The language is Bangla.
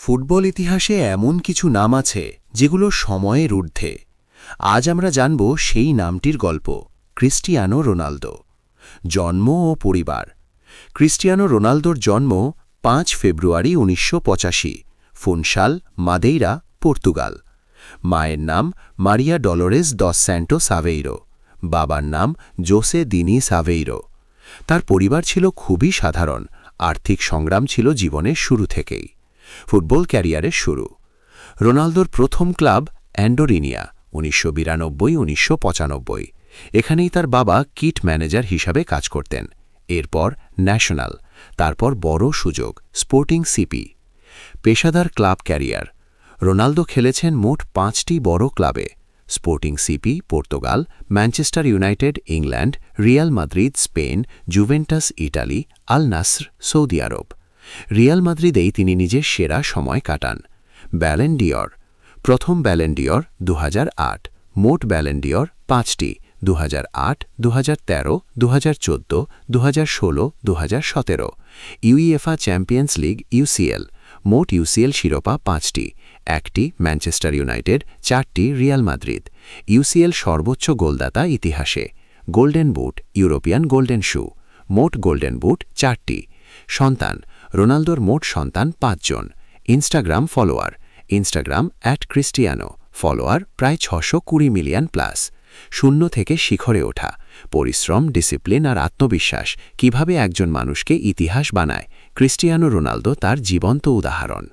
ফুটবল ইতিহাসে এমন কিছু নাম আছে যেগুলো সময়ের ঊর্ধ্বে। আজ আমরা জানব সেই নামটির গল্প, ক্রিস্টিয়ানো রোনালদো। জন্ম ও পরিবার। ক্রিস্টিয়ানো রোনালদোর জন্ম ৫ ফেব্রুয়ারি ১৯৮৫, ফুনশাল, মাদেইরা, পর্তুগাল। মায়ের নাম মারিয়া ডলোরেস দস স্যান্টোস সাভেইরো, বাবার নাম জোসে দিনি সাভেইরো। তার পরিবার ছিল খুবই সাধারণ, আর্থিক সংগ্রাম ছিল জীবনের শুরু থেকেই। ফুটবল ক্যারিয়ারের শুরু। রোনালদোর প্রথম ক্লাব অ্যান্ডোরিনিয়া, ১৯৯২-১৯৯৫। এখানেই তার বাবা কিট ম্যানেজার হিসাবে কাজ করতেন। এরপর ন্যাশনাল, তারপর বড় সুযোগ স্পোর্টিং সিপি। পেশাদার ক্লাব ক্যারিয়ার। রোনালদো খেলেছেন মোট ৫টি বড় ক্লাবে: Sporting CP Portugal, Manchester United England, Real Madrid Spain, Juventus Italy, Al Nassr সৌদি আরব। রিয়াল মাদ্রিদেই তিনি নিজের সেরা সময় কাটান। ব্যালেন ডি'র। প্রথম ব্যালেন ডি'র ২০০৮, মোট ব্যালেন ডি'র ৫টি: ২০০৮, ২০১৩, ২০১৪, ২০১৬, ২০১৭। ইউইএফা চ্যাম্পিয়ন্স লিগ ইউসিএল, মোট ইউসিএল শিরোপা ৫টি: ১টি ম্যানচেস্টার ইউনাইটেড, 4টি রিয়াল মাদ্রিদ। ইউসিএল সর্বোচ্চ গোলদাতা ইতিহাসে। Golden Boot, European Golden Shoe, মোট গোল্ডেন বুট 4টি। সন্তান। রোনালদোর মোট সন্তান ৫ জন। Instagram follower. Instagram @Cristiano, follower প্রায় ৬২০ মিলিয়ন প্লাস। শূন্য থেকে শিখরে ওঠা। পরিশ্রম, ডিসিপ্লিন আর আত্মবিশ্বাস কিভাবে একজন মানুষকে ইতিহাস বানায়, ক্রিস্টিয়ানো রোনালদো তার জীবন্ত উদাহরণ।